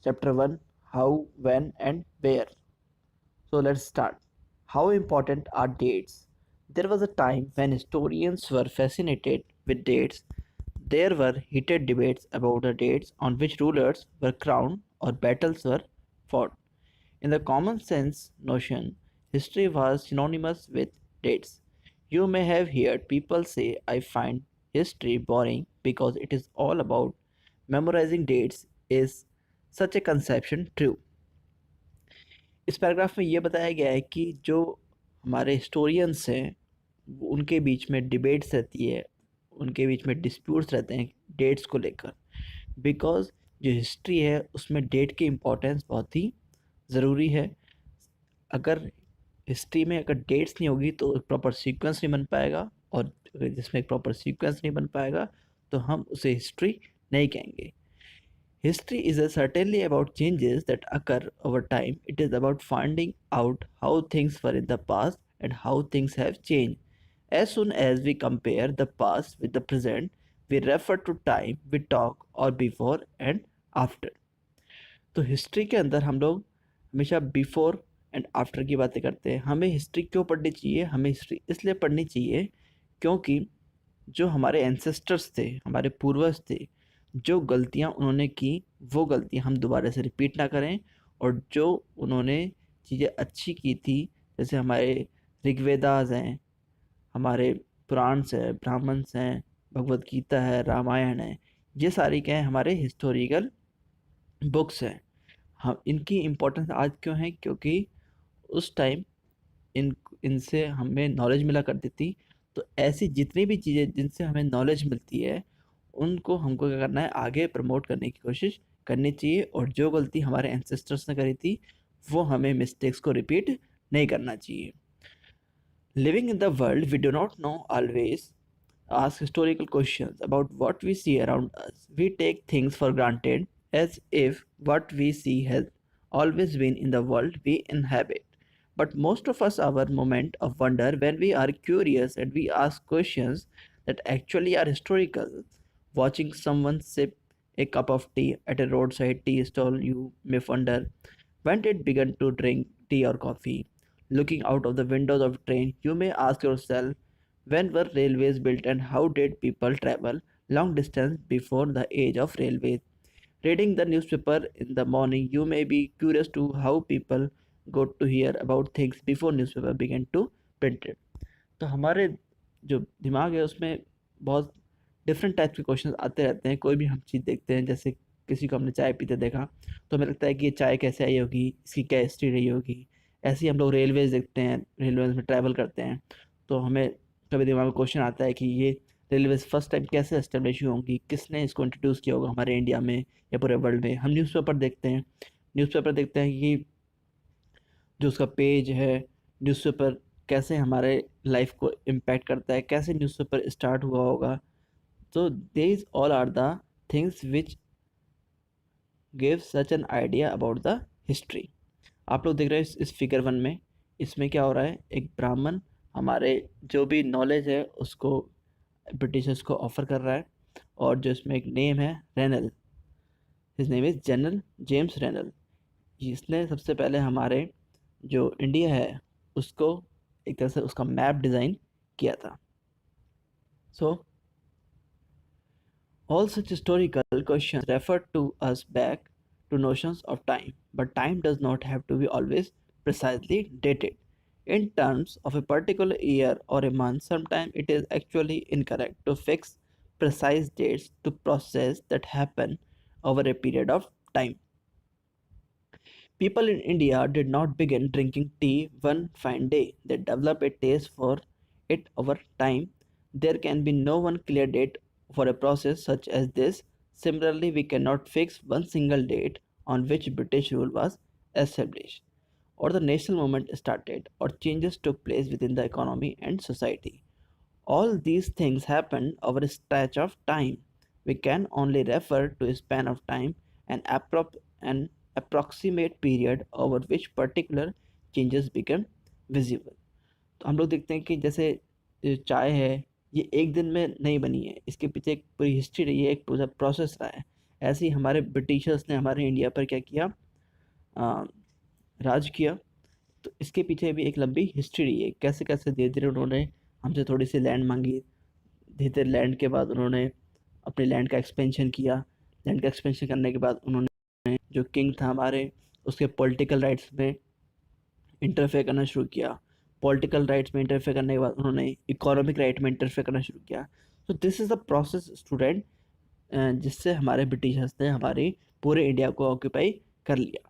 Chapter 1: How, When, and Where. So let's start. How important are dates? There was a time when historians were fascinated with dates. There were heated debates about the dates on which rulers were crowned or battles were fought. In the common sense notion, history was synonymous with dates. You may have heard people say, I find history boring because it is all about memorizing dates. Is such a conception true? इस paragraph में ये बताया गया है कि जो हमारे historians हैं उनके बीच में डिबेट्स रहती है, उनके बीच में डिस्प्यूट्स रहते हैं डेट्स को लेकर, बिकॉज जो हिस्ट्री है उसमें डेट की इम्पोर्टेंस बहुत ही ज़रूरी है। अगर हिस्ट्री में अगर डेट्स नहीं होगी तो एक प्रॉपर सीक्वेंस नहीं बन पाएगा, और अगर जिसमें एक प्रॉपर सीक्वेंस नहीं बन पाएगा तो हम उसे हिस्ट्री नहीं कहेंगे। History is certainly about changes that occur over time. It is about finding out how things were in the past and how things have changed. As soon as we compare the past with the present, we refer to time we talk or before and after. तो history के अंदर हम लोग हमेशा before and after की बातें करते हैं। हमें हिस्ट्री क्यों पढ़नी चाहिए? हमें हिस्ट्री इसलिए पढ़नी चाहिए क्योंकि जो हमारे एंसेस्टर्स थे, हमारे पूर्वज थे, जो गलतियाँ उन्होंने की वो गलतियाँ हम दोबारा से रिपीट ना करें, और जो उन्होंने चीज़ें अच्छी की थी, जैसे हमारे ऋग्वेदास हैं, हमारे पुराण्स हैं, ब्राह्मण्स हैं, भगवद गीता है, रामायण है, ये सारी क्या है हमारे हिस्टोरिकल बुक्स हैं। हम इनकी इम्पोर्टेंस आज क्यों है? क्योंकि उस टाइम इन इनसे हमें नॉलेज मिला करती थी। तो ऐसी जितनी भी चीज़ें जिनसे हमें नॉलेज मिलती है उनको हमको क्या करना है, आगे प्रमोट करने की कोशिश करनी चाहिए, और जो गलती हमारे एंसेस्टर्स ने करी थी वो हमें मिस्टेक्स को रिपीट नहीं करना चाहिए। Living in the world we do not know always ask historical questions about what we see around us. We take things for granted as if what we see has always been in the world we inhabit. But most of us have a moment of wonder when we are curious and we ask questions that actually are historical. Watching someone sip a cup of tea at a roadside tea stall, you may wonder when did begin to drink tea or coffee. Looking out of the windows of a train, you may ask yourself when were railways built and how did people travel long distance before the age of railways? Reading the newspaper in the morning, you may be curious to how people got to hear about things before newspaper began to printed. तो हमारे जो दिमाग है उसमें बहुत different type के question आते रहते हैं। कोई भी हम चीज़ देखते हैं, जैसे किसी को हमने चाय पीते देखा तो हमें लगता है कि ये चाय कैसे आई होगी, इसकी क्या हिस्ट्री रही होगी। ऐसे ही हम लोग रेलवेज देखते हैं, रेलवेज में ट्रैवल करते हैं तो हमें कभी दिमाग में क्वेश्चन आता है कि ये रेलवेज फर्स्ट टाइम कैसे एस्टेब्लिश हुई होंगी, किसने इसको इंट्रोड्यूस किया होगा हमारे इंडिया में या पूरे वर्ल्ड में। हम न्यूज़पेपर देखते हैं कि जो उसका पेज है, न्यूज़पेपर कैसे हमारे लाइफ को इम्पैक्ट करता है, कैसे न्यूज़पेपर स्टार्ट हुआ होगा। तो these all are the things which give such an idea about the history. आप लोग देख रहे हैं इस फिगर 1 में, इसमें क्या हो रहा है, एक ब्राह्मण हमारे जो भी नॉलेज है उसको ब्रिटिशर्स को ऑफर कर रहा है, और जो इसमें एक नेम है renal, his name is general James Rennell. इसने सबसे पहले हमारे जो इंडिया है उसको एक तरह से उसका मैप डिज़ाइन किया था। सो all such historical questions refer to us back to notions of time, but time does not have to be always precisely dated in terms of a particular year or a month. Sometimes it is actually incorrect to fix precise dates to process that happen over a period of time. People in India did not begin drinking tea one fine day. They developed a taste for it over time. There can be no one clear date for a process such as this. Similarly, we cannot fix one single date on which British rule was established, or the national movement started, or changes took place within the economy and society. All these things happened over a stretch of time. We can only refer to a span of time, an approximate period over which particular changes become visible. तो हम लोग देखते हैं कि जैसे चाय है, ये एक दिन में नहीं बनी है, इसके पीछे एक पूरी हिस्ट्री रही है, एक पूरा प्रोसेस रहा है। ऐसे ही हमारे ब्रिटिशर्स ने हमारे इंडिया पर क्या किया, राज किया। तो इसके पीछे भी एक लंबी हिस्ट्री रही है, कैसे कैसे धीरे धीरे उन्होंने हमसे थोड़ी सी लैंड मांगी, धीरे धीरे लैंड के बाद उन्होंने अपने लैंड का एक्सपेंशन किया। लैंड का एक्सपेंशन करने के बाद उन्होंने जो किंग था हमारे, उसके पॉलिटिकल राइट्स में इंटरफेयर करना शुरू किया। पॉलिटिकल राइट्स में इंटरफेयर करने के बाद उन्होंने इकोनॉमिक राइट में इंटरफेयर करना शुरू किया। तो this is the process student, जिससे हमारे ब्रिटिशर्स ने हमारे पूरे इंडिया को ऑक्यूपाई कर लिया।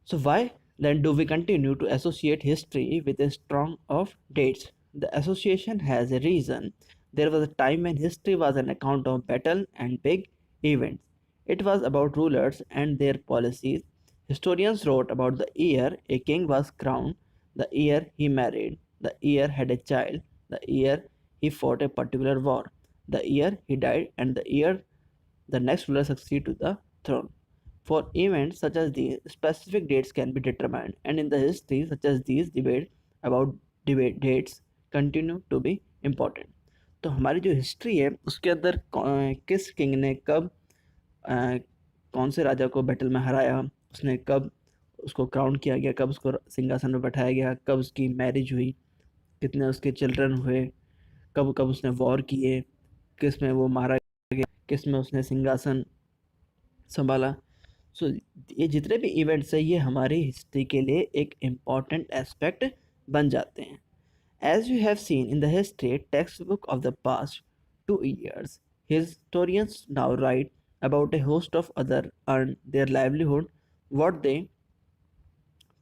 So why then do we continue to associate history with a strong of dates? The association has a reason. There was a time when history was an account of battle and big events. It was about rulers and their policies. Historians wrote about the year a king was crowned, the year he married, the year had a child, the year he fought a particular war, the year he died, and the year the next ruler succeeded to the throne. For events such as these, specific dates can be determined, and in the history such as these, debate about debate dates continue to be important. तो हमारी जो history है उसके अंदर किस king ने कब अ, कौन से राजा को बैटल में हराया, उसने कब उसको क्राउन किया गया, कब उसको सिंहासन में बैठाया गया, कब उसकी मैरिज हुई, कितने उसके चिल्ड्रन हुए, कब कब उसने वॉर किए, किस में वो मारा गया, किस में उसने सिंहासन संभाला। सो ये जितने भी इवेंट्स हैं ये हमारी हिस्ट्री के लिए एक इम्पॉर्टेंट एस्पेक्ट बन जाते हैं। As you have seen in the history text book of the past 2 years, historians now write about a host of other earned their livelihood, what they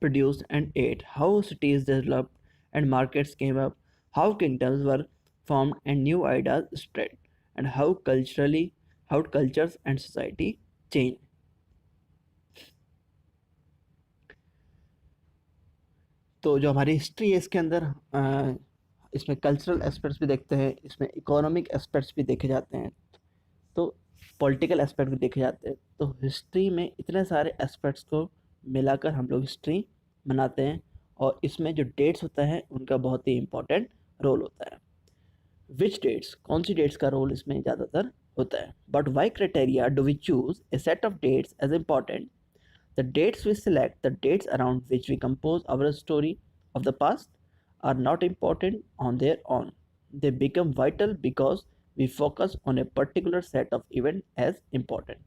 produced and ate, how cities developed and markets came up, how kingdoms were formed and new ideas spread, and how cultures and society changed. तो जो हमारी history है इसके अंदर इसमें cultural aspects भी देखते हैं, इसमें इकोनॉमिक एस्पेक्ट्स भी देखे जाते हैं, तो पॉलिटिकल एस्पेक्ट भी देखे जाते हैं। तो हिस्ट्री में इतने सारे एस्पेक्ट्स को मिलाकर हम लोग हिस्ट्री बनाते हैं, और इसमें जो डेट्स होता है उनका बहुत ही इम्पोर्टेंट रोल होता है। विच डेट्स, कौन सी डेट्स का रोल इसमें ज़्यादातर होता है। But why criteria do we choose a set of dates as important? The dates we select, the dates around which we compose our story of the past, are not important on their own. They become vital because we focus on a particular set of events as important.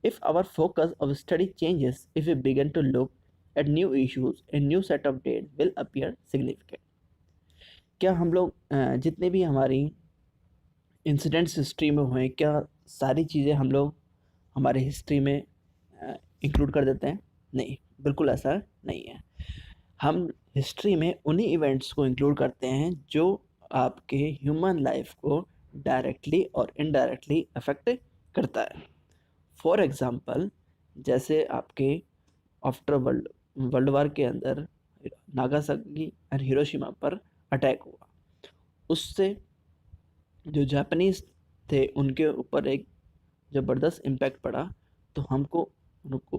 If our focus of study changes, if we begin to look at new issues, a new set of dates will appear significant. क्या हम लोग जितने भी हमारी incidents history में हुए, क्या सारी चीज़ें हम लोग हमारे हिस्ट्री में इंक्लूड कर देते हैं? नहीं, बिल्कुल ऐसा नहीं है। हम हिस्ट्री में उन्हीं इवेंट्स को इंक्लूड करते हैं जो आपके ह्यूमन लाइफ को डायरेक्टली और इनडायरेक्टली अफेक्ट करता है। फॉर एग्ज़ाम्पल, जैसे आपके आफ्टर वर्ल्ड वर्ल्ड वार के अंदर नागासाकी और हिरोशिमा पर अटैक हुआ, उससे जो जापानीज़ थे उनके ऊपर एक ज़बरदस्त इम्पैक्ट पड़ा। तो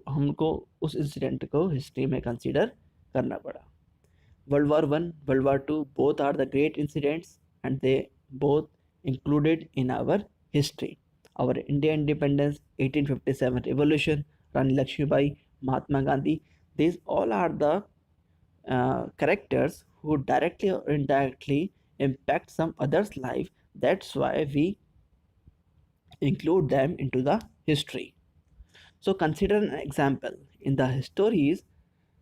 हमको उस इंसिडेंट को हिस्ट्री में कंसीडर करना पड़ा। World war one, world war two, both are the great incidents and they both included in our history. Our India independence, 1857 revolution, Rani Lakshmibai, Mahatma Gandhi, these all are the characters who directly or indirectly impact some other's life. That's why we include them into the history. So consider an example. In the stories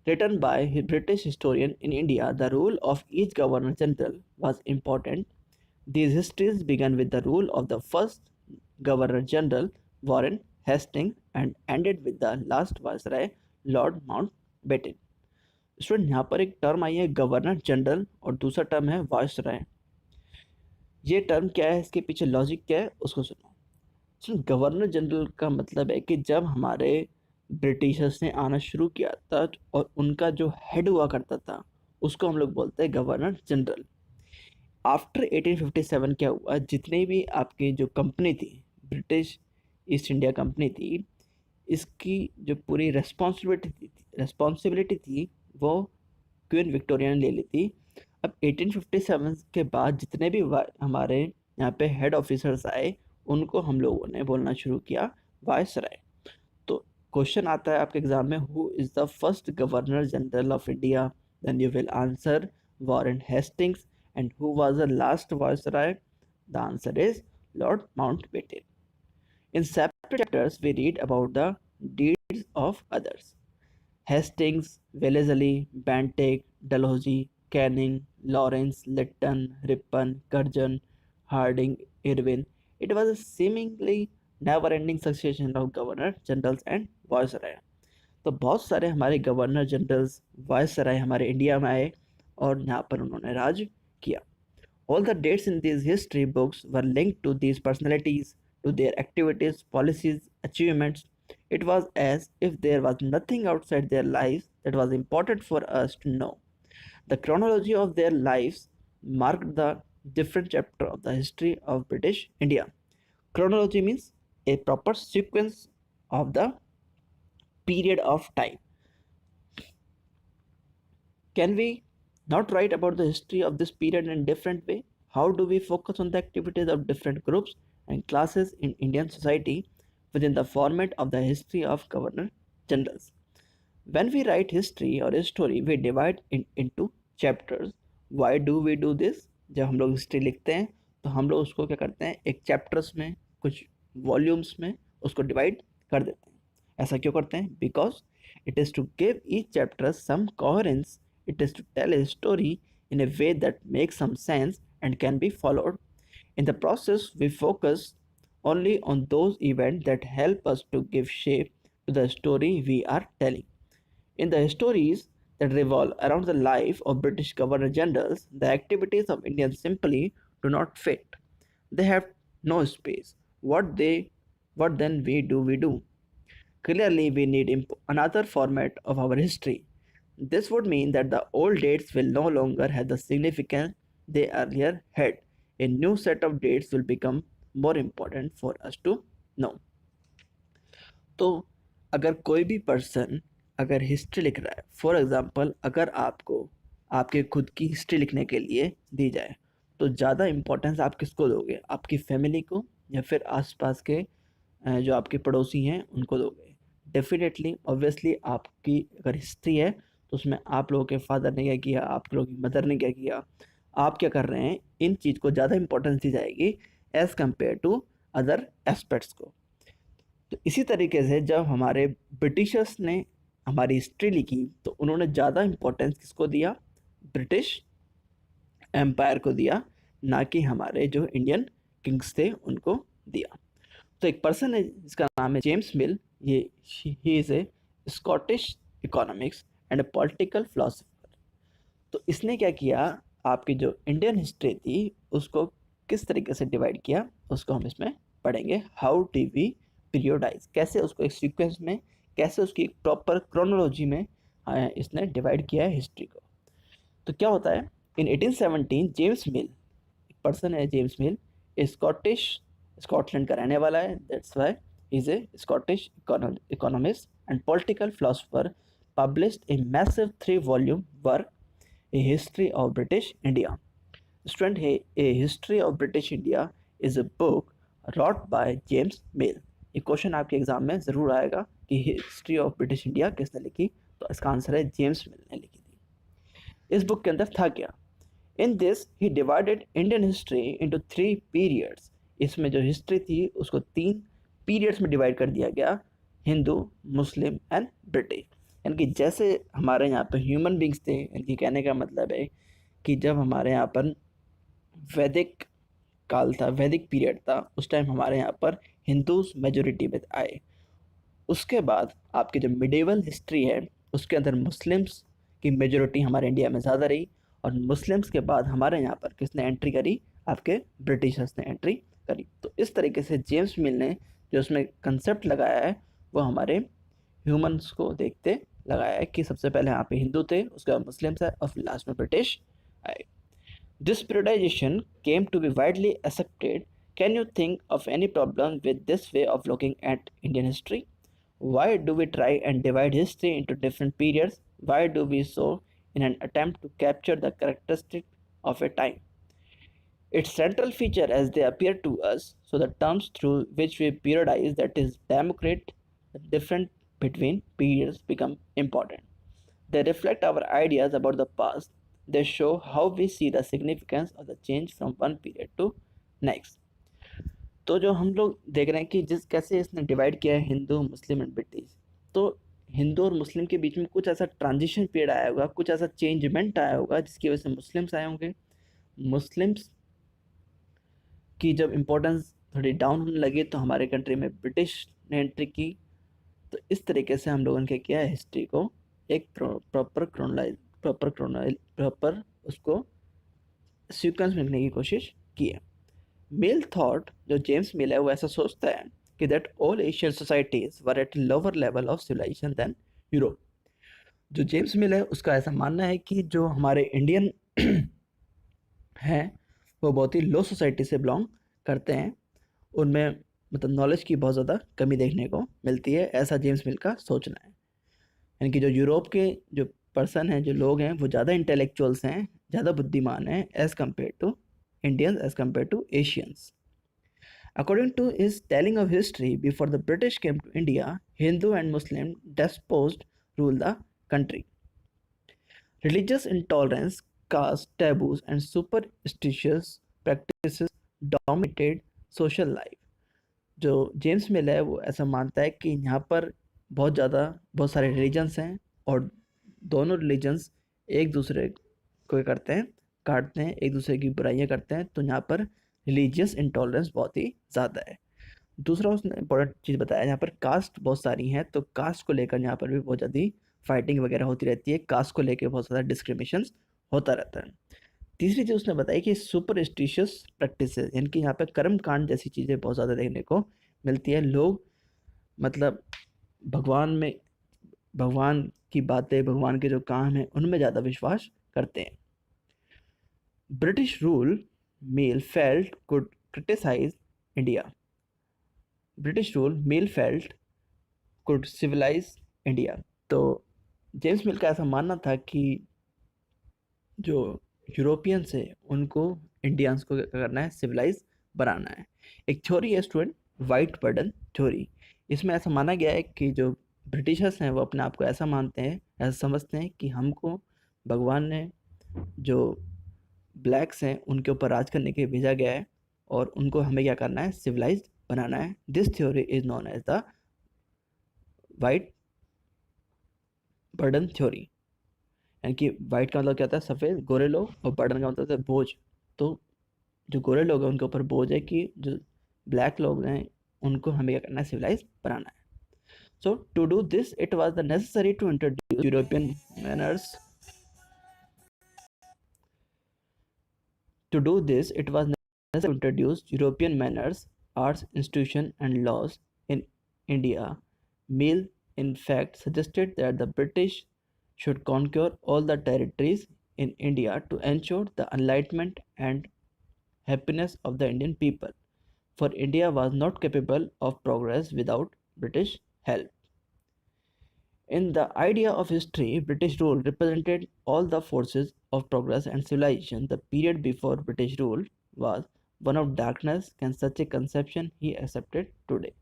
written by a British historian in India, the role of each Governor General was important. These histories began with the rule of the first Governor General, Warren Hastings, and ended with the last Viceroy, Lord Mountbatten. Student, यहाँ पर एक term आई है governor general और दूसरा term है viceroy. ये term क्या है, इसके पीछे लॉजिक क्या है, उसको सुनो। गवर्नर जनरल का मतलब है कि जब हमारे ब्रिटिशर्स ने आना शुरू किया था और उनका जो हेड हुआ करता था उसको हम लोग बोलते हैं गवर्नर जनरल। आफ्टर 1857 क्या हुआ, जितने भी आपकी जो कंपनी थी, ब्रिटिश ईस्ट इंडिया कंपनी थी, इसकी जो पूरी रेस्पॉन्सिबिलिटी थी वो क्वीन विक्टोरिया ने ले ली थी। अब 1857 के बाद जितने भी हमारे यहाँ पे हेड ऑफिसर्स आए उनको हम लोगों ने बोलना शुरू किया वायसराय। तो क्वेश्चन आता है आपके एग्जाम में, who is the first governor general of India? Then you will answer Warren Hastings. And who was the last viceroy? The answer is Lord Mountbatten. In separate chapters, we read about the deeds of others. Hastings, Wellesley, Bentinck, Dalhousie, Canning, Lawrence, Lytton, Ripon, Curzon, Harding, Irwin. It was a seemingly never-ending succession of governor generals and viceroy. तो बहुत सारे हमारे governor generals viceroy हमारे India में आए और यहाँ पर उन्होंने राज किया. All the dates in these history books were linked to these personalities, to their activities, policies, achievements. It was as if there was nothing outside their lives that was important for us to know. The chronology of their lives marked the different chapter of the history of British India. Chronology means a proper sequence of the period of time. Can we not write about the history of this period in a different way? How do we focus on the activities of different groups and classes in Indian society within the format of the history of governor generals? When we write history or a story, we divide it into chapters. Why do we do this? जब हम लोग history लिखते हैं तो हम लोग उसको क्या करते हैं, एक चैप्टर्स में, कुछ वॉल्यूम्स में उसको डिवाइड कर देते हैं. ऐसा क्यों करते हैं? Because it is to give each chapter some coherence. It is to tell a story in a way that makes some sense and can be followed. In the process, we focus only on those events that help us to give shape to the story we are telling. In the stories that revolve around the life of British Governor Generals, the activities of Indians simply do not fit. They have no space. What then we do? Clearly, we need another format of our history. This would mean that the old dates will no longer have the significance they earlier had. A new set of dates will become more important for us to know. तो अगर कोई भी person अगर history लिख रहा है, for example अगर आपको आपके खुद की हिस्ट्री लिखने के लिए दी जाए तो ज़्यादा इम्पोर्टेंस आप किसको दोगे? आपकी फैमिली को या फिर आसपास के जो आपके पड़ोसी हैं उनको दोगे? डेफिनेटली ऑब्वियसली आपकी अगर हिस्ट्री है तो उसमें आप लोगों के फादर ने क्या किया, आप लोगों की मदर ने क्या किया, आप क्या कर रहे हैं, इन चीज़ को ज़्यादा इंपॉर्टेंस दी जाएगी as compare to other aspects को. तो इसी तरीके से जब हमारे ब्रिटिशर्स ने हमारी हिस्ट्री लिखी तो उन्होंने ज़्यादा इम्पोर्टेंस किसको दिया? ब्रिटिश एम्पायर को दिया, ना कि हमारे जो इंडियन किंग्स थे उनको दिया. तो एक पर्सन है जिसका नाम है जेम्स मिल. ये he is a Scottish economics and A political philosopher. तो इसने क्या किया, आपकी जो इंडियन हिस्ट्री थी उसको किस तरीके से डिवाइड किया उसको हम इसमें पढ़ेंगे. हाउ डू वी पीरियोडाइज, कैसे उसको एक सीक्वेंस में, कैसे उसकी एक प्रॉपर क्रोनोलॉजी में इसने डिवाइड किया है हिस्ट्री को. तो क्या होता है, इन 1817 जेम्स मिल, एक पर्सन है जेम्स मिल, स्कॉटिश, स्कॉटलैंड का रहने वाला है, that's why is a Scottish economist and political philosopher, published a massive 3-volume work, A History of British India. Student, A History of British India is a book wrote by James Mill. ये question आपके exam में ज़रूर आएगा कि history of British India किसने लिखी, तो इसका आंसर है जेम्स मिल ने लिखी थी. इस बुक के अंदर था क्या? In this he divided Indian history into 3 periods. इसमें जो हिस्ट्री थी उसको 3 पीरियड्स में डिवाइड कर दिया गया, हिंदू, मुस्लिम एंड ब्रिटिश. यानी कि जैसे हमारे यहाँ पर ह्यूमन बींग्स थे, इनकी कहने का मतलब है कि जब हमारे यहाँ पर वैदिक काल था, वैदिक पीरियड था, उस टाइम हमारे यहाँ पर हिंदूज मेजोरिटी में आए. उसके बाद आपकी जो मिडेवल हिस्ट्री है उसके अंदर मुस्लिम्स की मेजोरिटी हमारे इंडिया में ज़्यादा रही, और मुस्लिम्स के बाद हमारे यहाँ पर किसने एंट्री करी? आपके ब्रिटिशर्स ने एंट्री करी. तो इस तरीके से जेम्स मिल ने जो उसमें कंसेप्ट लगाया है वो हमारे ह्यूमंस को देखते लगाया है कि सबसे पहले यहाँ पे हिंदू थे, उसके बाद मुस्लिम्स है और फिर लास्ट में ब्रिटिश आए. This periodization came to be widely accepted. Can you think of any problem with this way of looking at Indian history? Why do we try and divide history into different periods? Why do we so in an attempt to capture the characteristic of a time? its central feature as they appear to us. So the terms through which we periodize, that is democrate, the difference between periods become important. They reflect our ideas about the past. They show how we see the significance of the change from one period to next. तो जो हम लोग देख रहे हैं कि जिस कैसे इसने डिवाइड किया है हिंदू मुस्लिम एंड ब्रिटिश, तो हिंदू और मुस्लिम के बीच में कुछ ऐसा ट्रांजिशन पीरियड आया होगा, कुछ ऐसा चेंजमेंट आया होगा जिसकी वजह से मुस्लिम्स आए होंगे। मुस्लिम्स की जब इम्पोर्टेंस थोड़ी डाउन होने लगी तो हमारे कंट्री में ब्रिटिश ने एंट्री की। तो इस तरीके से हम लोगों ने क्या किया है, हिस्ट्री को एक प्रॉपर उसको सीक्वेंस में लिखने की कोशिश की है। मिल थॉट, जो जेम्स मिल है, वो ऐसा सोचता है कि that all Asian societies were at lower level of civilization than Europe. जो जेम्स मिल है उसका ऐसा मानना है कि जो हमारे इंडियन हैं वो बहुत ही लो सोसाइटी से बिलोंग करते हैं, उनमें मतलब नॉलेज की बहुत ज़्यादा कमी देखने को मिलती है, ऐसा जेम्स मिल का सोचना है। यानी कि जो यूरोप के जो पर्सन हैं, जो लोग हैं, वो ज़्यादा इंटेलेक्चुअल्स हैं, ज़्यादा बुद्धिमान हैं as compare to Indians as compared to Asians. According to his telling of history, before the British came to India, Hindu and Muslim despots ruled the country. Religious intolerance, caste taboos, and superstitious practices dominated social life. जो James Mill है वो ऐसा मानता है कि यहाँ पर बहुत सारे रिलीजन्स हैं और दोनों रिलीजन्स एक दूसरे को करते हैं, काटते हैं, एक दूसरे की बुराइयां करते हैं, तो यहाँ पर रिलीजियस इंटॉलरेंस बहुत ही ज़्यादा है। दूसरा उसने इंपॉर्टेंट चीज़ बताया, यहाँ पर कास्ट बहुत सारी हैं, तो कास्ट को लेकर यहाँ पर भी बहुत ज़्यादा फाइटिंग वगैरह होती रहती है, कास्ट को लेकर बहुत ज़्यादा डिस्क्रिमिनेशन होता रहता है। तीसरी चीज़ उसने बताई कि सुपरस्टिशियस प्रैक्टिसेस, यानी कि यहाँ पर कर्म कांड जैसी चीज़ें बहुत ज़्यादा देखने को मिलती है। लोग मतलब भगवान की बातें, भगवान के जो काम हैं उनमें ज़्यादा विश्वास करते हैं। British rule, Mill felt, could criticize India. British rule, Mill felt, could civilize India. तो जेम्स मिल का ऐसा मानना था कि जो यूरोपियंस है उनको इंडियंस को क्या करना है, सिविलाइज बनाना है। एक थ्योरी है स्टूडेंट, वाइट बर्डन थ्योरी। इसमें ऐसा माना गया है कि जो ब्रिटिशर्स हैं वो अपने आप को ऐसा मानते हैं, ऐसा समझते हैं कि हमको भगवान ने जो ब्लैक्स हैं उनके ऊपर राज करने के लिए भेजा गया है और उनको हमें क्या करना है, सिविलाइज्ड बनाना है। This theory is known as the white burden theory. यानी कि वाइट का मतलब क्या होता है, सफ़ेद गोरे लोग, और बर्डन का मतलब है बोझ। तो जो गोरे लोग हैं उनके ऊपर बोझ है कि जो ब्लैक लोग हैं उनको हमें क्या करना है, सिविलाइज बनाना है। So to do this it was the necessary to introduce European manners. To do this, it was necessary to introduce European manners, arts, institutions, and laws in India. Mill, in fact, suggested that the British should conquer all the territories in India to ensure the enlightenment and happiness of the Indian people, for India was not capable of progress without British help. In the idea of history, British rule represented all the forces of progress and civilization. The period before British rule was one of darkness. Can such a conception be accepted today?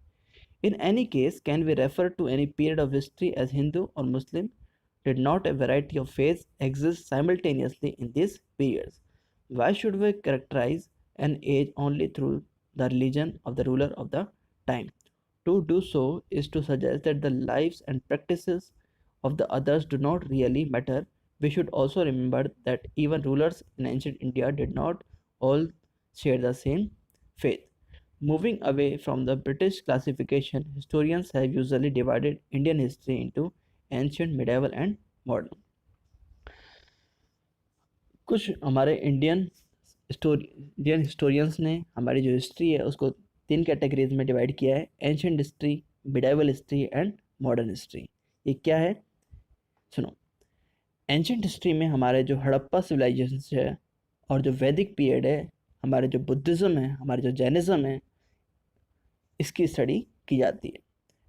In any case, can we refer to any period of history as Hindu or Muslim? Did not a variety of faiths exist simultaneously in these periods? Why should we characterize an age only through the religion of the ruler of the time? To do so is to suggest that the lives and practices of the others do not really matter. We should also remember that even rulers in ancient India did not all share the same faith. Moving away from the British classification, historians have usually divided Indian history into ancient, medieval, and modern. कुछ हमारे Indian historians ने हमारी जो history है उसको 3 categories में divide किया है, ancient history, medieval history and modern history. ये क्या है, सुनो। एंशिएंट हिस्ट्री में हमारे जो हड़प्पा सिविलाइजेशन है और जो वैदिक पीरियड है, हमारे जो बुद्धिज़्म है, हमारे जो जैनिज़्म है, इसकी स्टडी की जाती है।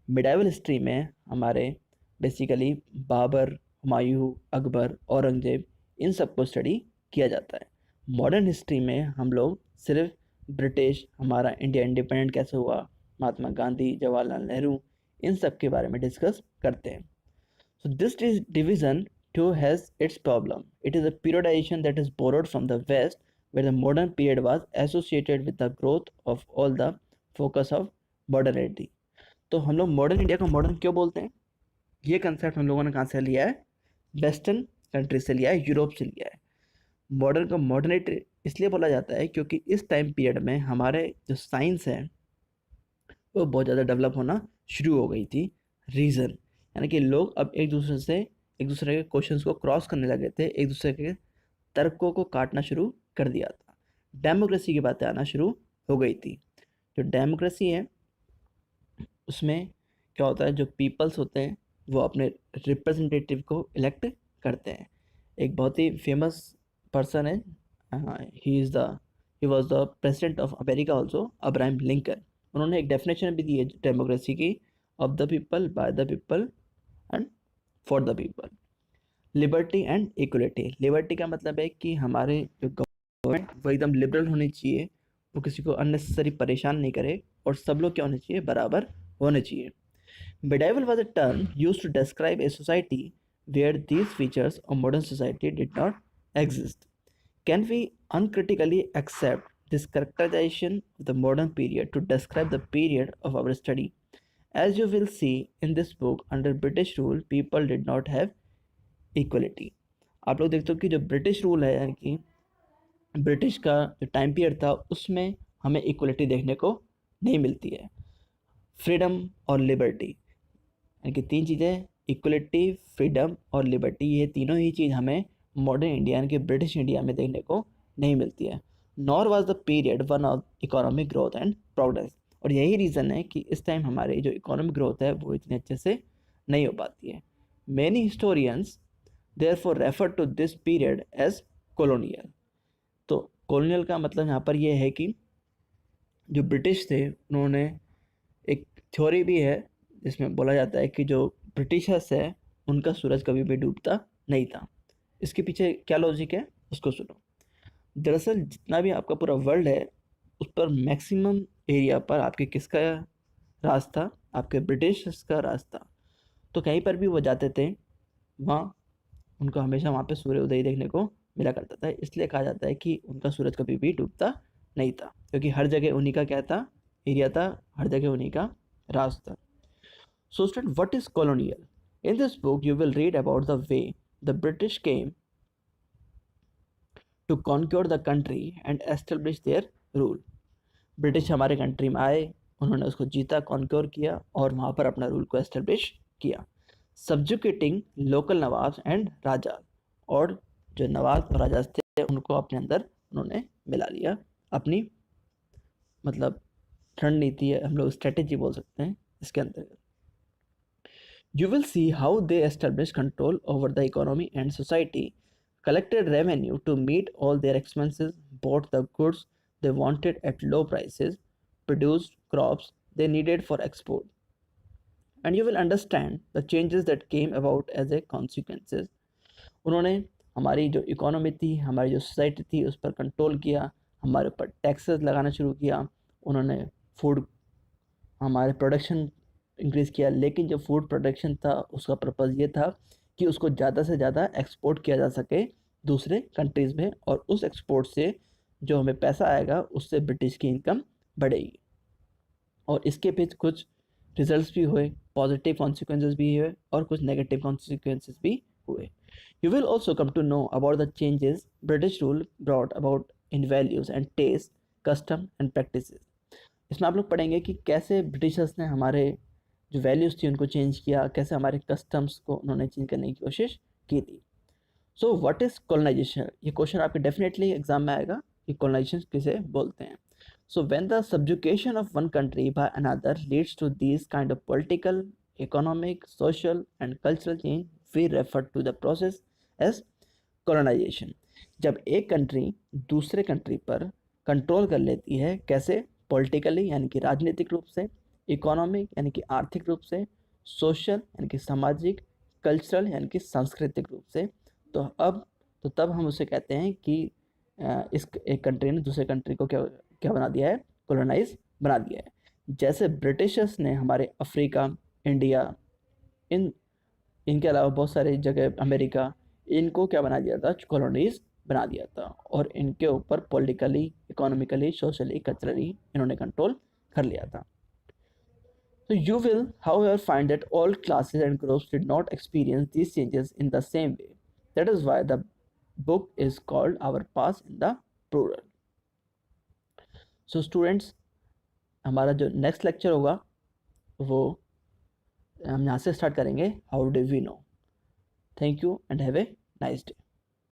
मिडाइवल हिस्ट्री में हमारे बेसिकली बाबर, हुमायूं, अकबर, औरंगज़ेब, इन सब को स्टडी किया जाता है। मॉडर्न हिस्ट्री में हम लोग सिर्फ ब्रिटिश, हमारा इंडिया इंडिपेंडेंट कैसे हुआ, महात्मा गांधी, जवाहरलाल नेहरू, इन सब के बारे में डिस्कस करते हैं. So this division too has its problem. It is a periodization that is borrowed from the West, where the modern period was associated with the growth of all the focus of modernity. तो हम लोग modern India को modern क्यों बोलते हैं? ये concept हम लोगों ने कहाँ से लिया है? वेस्टर्न कंट्री से लिया है, यूरोप से लिया है. मॉडर्न को मॉडर्निटी इसलिए बोला जाता है क्योंकि इस टाइम पीरियड में हमारे जो साइंस है वो बहुत ज़्यादा डेवलप होना शुरू हो गई थी. रीज़न यानी कि लोग अब एक दूसरे के क्वेश्चंस को क्रॉस करने लगे थे, एक दूसरे के तर्कों को काटना शुरू कर दिया था. डेमोक्रेसी की बातें आना शुरू हो गई थी. जो डेमोक्रेसी है उसमें क्या होता है, जो पीपल्स होते हैं वो अपने रिप्रेजेंटेटिव को इलेक्ट करते हैं. एक बहुत ही फेमस पर्सन है, he was the president of America also, Abraham Lincoln. उन्होंने एक डेफिनेशन भी दी है डेमोक्रेसी की, of the people, by the people and for the people. Liberty and equality. Liberty का मतलब है कि हमारे जो गवर्नमेंट वो एकदम लिबरल होनी चाहिए, वो किसी को अननेसेसरी परेशान नहीं करे, और सब लोग क्या होने चाहिए, बराबर होने चाहिए. Medieval was a term used to describe a society where these features of modern society did not exist. Can we uncritically accept this characterization of the modern period to describe the period of our study? As you will see in this book, under British rule, people did not have equality. आप लोग देखते हो कि जो British rule है, यानी कि British का जो टाइम पीरियड था, उसमें हमें इक्वलिटी देखने को नहीं मिलती है. फ्रीडम और लिबर्टी, यानी कि तीन चीज़ें, इक्वलिटी, फ्रीडम और लिबर्टी, ये तीनों ही चीज़ हमें मॉडर्न इंडिया यानी कि ब्रिटिश इंडिया में देखने को नहीं मिलती है. Nor was the period one of economic growth and progress. और यही रीज़न है कि इस टाइम हमारी जो इकोनॉमिक ग्रोथ है वो इतने अच्छे से नहीं हो पाती है. Many historians therefore refer to this period as colonial. तो कॉलोनियल का मतलब यहाँ पर ये है कि जो ब्रिटिश थे उन्होंने, एक थ्योरी भी है जिसमें बोला जाता है कि जो ब्रिटिशर्स है उनका सूरज कभी भी डूबता नहीं था. इसके पीछे क्या लॉजिक है उसको सुनो. दरअसल जितना भी आपका पूरा वर्ल्ड है उस पर मैक्सिमम एरिया पर आपके किसका राज था, आपके ब्रिटिश का राज था. तो कहीं पर भी वो जाते थे वहाँ उनको हमेशा वहाँ पे सूर्योदय देखने को मिला करता था. इसलिए कहा जाता है कि उनका सूरज कभी भी डूबता नहीं था, क्योंकि हर जगह उन्हीं का क्या था, एरिया था, हर जगह उन्हीं का राज था. So student, what is colonial? In this book you will read about the way the British came to conquer the country and establish their rule. British हमारे कंट्री में आए, उन्होंने उसको जीता, कॉन्क्योर किया और वहाँ पर अपना रूल को एस्टेब्लिश किया. सब्जुकेटिंग लोकल नवाब एंड राजा, और जो नवाब और राजा थे उनको अपने अंदर उन्होंने मिला लिया. अपनी मतलब रणनीति है, हम लोग स्ट्रेटेजी बोल सकते हैं इसके अंतर्गत. You will see how they established control over the economy and society, collected revenue to meet all their expenses, bought the goods they wanted at low prices, produced crops they needed for export. And you will understand the changes that came about as a consequences. उन्होंने हमारी जो economy थी, हमारी जो society थी, उस पर control किया, हमारे ऊपर टैक्सेस लगाना शुरू किया, उन्होंने फूड, हमारे प्रोडक्शन इंक्रीज़ किया. लेकिन जो फूड प्रोडक्शन था उसका पर्पज़ ये था कि उसको ज़्यादा से ज़्यादा एक्सपोर्ट किया जा सके दूसरे कंट्रीज़ में, और उस एक्सपोर्ट से जो हमें पैसा आएगा उससे ब्रिटिश की इनकम बढ़ेगी. और इसके पीछे कुछ रिजल्ट्स भी हुए, पॉजिटिव कॉन्सिक्वेंसेस भी हुए और कुछ नेगेटिव कॉन्सिक्वेंसेस भी हुए. You will also come to know about the changes British rule brought about in values and taste, custom and practices. इसमें आप लोग पढ़ेंगे कि कैसे ब्रिटिशर्स ने हमारे जो वैल्यूज़ थी उनको चेंज किया, कैसे हमारे कस्टम्स को उन्होंने चेंज करने की कोशिश की थी. So what is colonization? ये क्वेश्चन आपके डेफिनेटली एग्जाम में आएगा कि कॉलोनाइजेशन किसे बोलते हैं. So when the subjugation of one country by another leads to this kind of political, economic, social and cultural change, we refer to the process as colonization. जब एक country दूसरे country पर कंट्रोल कर लेती है, कैसे? पॉलिटिकली यानी कि राजनीतिक रूप से, इकोनॉमिक यानी कि आर्थिक रूप से, सोशल यानी कि सामाजिक, कल्चरल यानी कि सांस्कृतिक रूप से. तो तब हम उसे कहते हैं कि इस एक कंट्री ने दूसरे कंट्री को क्या क्या बना दिया है, कॉलोनाइज बना दिया है। जैसे ब्रिटिशर्स ने हमारे अफ्रीका, इंडिया, इन इनके अलावा बहुत सारी जगह, अमेरिका, इनको क्या बना दिया था, कॉलोनीज बना दिया था, और इनके ऊपर पॉलिटिकली, इकोनॉमिकली, सोशली, कल्चरली इन्होंने कंट्रोल कर लिया था। So you will, however, find that all classes and groups did not experience these changes in the same way. That is why the book is called Our Past in the Plural. So students, हमारा जो next lecture होगा वो हम यहाँ से start करेंगे, how do we know. Thank you and have a nice day.